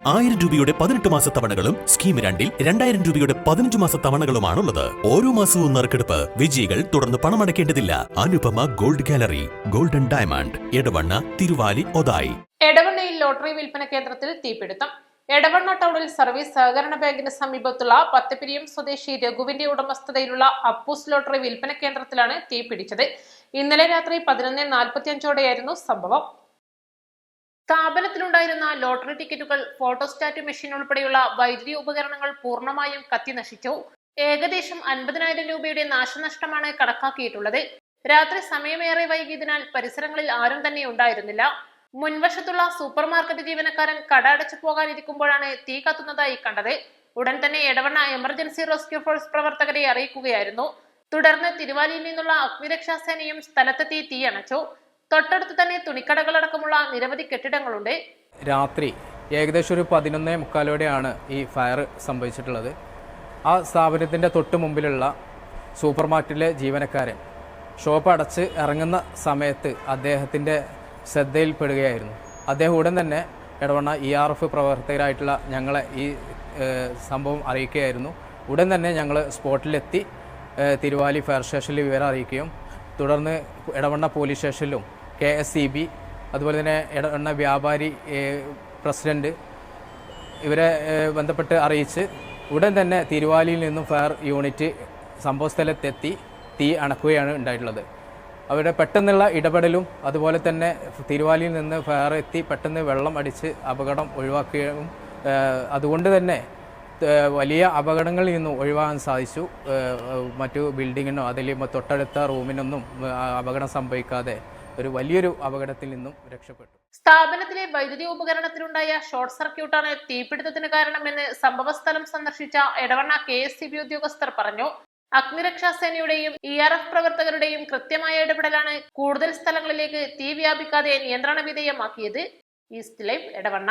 1000 രൂപയുടെ 18 മാസ തവണകളും സ്കീം 2-ൽ 2000 രൂപയുടെ 15 മാസ തവണകളുമാണുള്ളത്. ഓരോ മാസവും നറുക്കെടുപ്പ്. വിജയികൾ തുടർന്ന് പണമടയ്ക്കേണ്ടതില്ല. Anupama gold gallery, golden diamond, Edavanna, Thiruvali, Othayi. എടവണ്ണയിൽ ലോട്ടറി വിൽപ്പന കേന്ദ്രത്തിൽ തീപിടുത്തം. എടവണ്ണ ടൗണിൽ സർവീസ് സഹകരണ ബാങ്കിന് സമീപത്തുള്ള പത്തപ്പിരിയം സ്വദേശി രഘുവിന്റെ ഉടമസ്ഥതയിലുള്ള അപ്പൂസ് ലോട്ടറി വിൽപ്പന കേന്ദ്രത്തിലാണ് തീപിടിച്ചത്. ഇന്നലെ രാത്രി 11:45ഓടെയായിരുന്നു സംഭവം. സ്ഥാപനത്തിലുണ്ടായിരുന്ന ലോട്ടറി ടിക്കറ്റുകൾ, ഫോട്ടോസ്റ്റാറ്റ് മെഷീൻ ഉൾപ്പെടെയുള്ള വൈദ്യുതി ഉപകരണങ്ങൾ പൂർണ്ണമായും കത്തി നശിച്ചു. ഏകദേശം 50,000 രൂപയുടെ നാശനഷ്ടമാണ് കണക്കാക്കിയിട്ടുള്ളത്. രാത്രി സമയമേറെ വൈകിയതിനാൽ പരിസരങ്ങളിൽ ആരും തന്നെ ഉണ്ടായിരുന്നില്ല. മുൻവശത്തുള്ള സൂപ്പർ മാർക്കറ്റ് ജീവനക്കാരൻ കട അടച്ചു പോകാനിരിക്കുമ്പോഴാണ് തീ കത്തുന്നതായി കണ്ടത്. ഉടൻ തന്നെ എടവണ്ണ എമർജൻസി റെസ്ക്യൂ ഫോഴ്സ് പ്രവർത്തകരെ അറിയിക്കുകയായിരുന്നു. തുടർന്ന് തിരുവാലിയിൽ നിന്നുള്ള അഗ്നിരക്ഷാസേനയും സ്ഥലത്തെത്തി തീ അണച്ചു. തൊട്ടടുത്ത് തന്നെ തുണിക്കടകളടക്കമുള്ള നിരവധി കെട്ടിടങ്ങളുണ്ട്. രാത്രി ഏകദേശം ഒരു 11:45ഓടെയാണ് ഈ ഫയർ സംഭവിച്ചിട്ടുള്ളത്. ആ സ്ഥാപനത്തിൻ്റെ തൊട്ട് മുമ്പിലുള്ള സൂപ്പർ മാർക്കറ്റിലെ ജീവനക്കാരൻ ഷോപ്പ് അടച്ച് ഇറങ്ങുന്ന സമയത്ത് അദ്ദേഹത്തിൻ്റെ ശ്രദ്ധയിൽപ്പെടുകയായിരുന്നു. അദ്ദേഹം ഉടൻ തന്നെ എടവണ്ണ ERF പ്രവർത്തകരായിട്ടുള്ള ഞങ്ങളെ ഈ സംഭവം അറിയിക്കുകയായിരുന്നു. ഉടൻ തന്നെ ഞങ്ങൾ സ്പോട്ടിലെത്തി തിരുവാലി ഫയർ സ്റ്റേഷനിൽ വിവരം അറിയിക്കുകയും തുടർന്ന് എടവണ്ണ പോലീസ് സ്റ്റേഷനിലും KSEB, അതുപോലെ തന്നെ എടവണ്ണ വ്യാപാരി പ്രസിഡന്റ് ഇവരെ ബന്ധപ്പെട്ട് അറിയിച്ച് ഉടൻ തന്നെ തിരുവാലിയിൽ നിന്നും ഫയർ യൂണിറ്റ് സംഭവസ്ഥലത്തെത്തി തീ അണക്കുകയാണ് ഉണ്ടായിട്ടുള്ളത്. അവരുടെ പെട്ടെന്നുള്ള ഇടപെടലും അതുപോലെ തന്നെ തിരുവാലിയിൽ നിന്ന് ഫയർ എത്തി പെട്ടെന്ന് വെള്ളം അടിച്ച് അപകടം ഒഴിവാക്കുകയും അതുകൊണ്ട് തന്നെ വലിയ അപകടങ്ങളിൽ നിന്നും ഒഴിവാകാൻ സാധിച്ചു. മറ്റു ബിൽഡിങ്ങിനോ അതിൽ തൊട്ടടുത്ത റൂമിനൊന്നും അപകടം സംഭവിക്കാതെ ഒരു വലിയൊരു അപകടത്തിൽ നിന്നും രക്ഷപ്പെട്ടു. സ്ഥാപനത്തിലെ വൈദ്യുതി ഉപകരണത്തിലുണ്ടായ ഷോർട്ട് സർക്യൂട്ടാണ് തീപിടുത്തത്തിന് കാരണമെന്ന് സംഭവസ്ഥലം സന്ദർശിച്ച എടവണ്ണ KSEB ഉദ്യോഗസ്ഥർ പറഞ്ഞു. അഗ്നിരക്ഷാസേനയുടെയും ERF പ്രവർത്തകരുടെയും കൃത്യമായ ഇടപെടലാണ് കൂടുതൽ സ്ഥലങ്ങളിലേക്ക് തീ വ്യാപിക്കാതെ നിയന്ത്രണ വിധേയമാക്കിയത്. East live, Edavanna.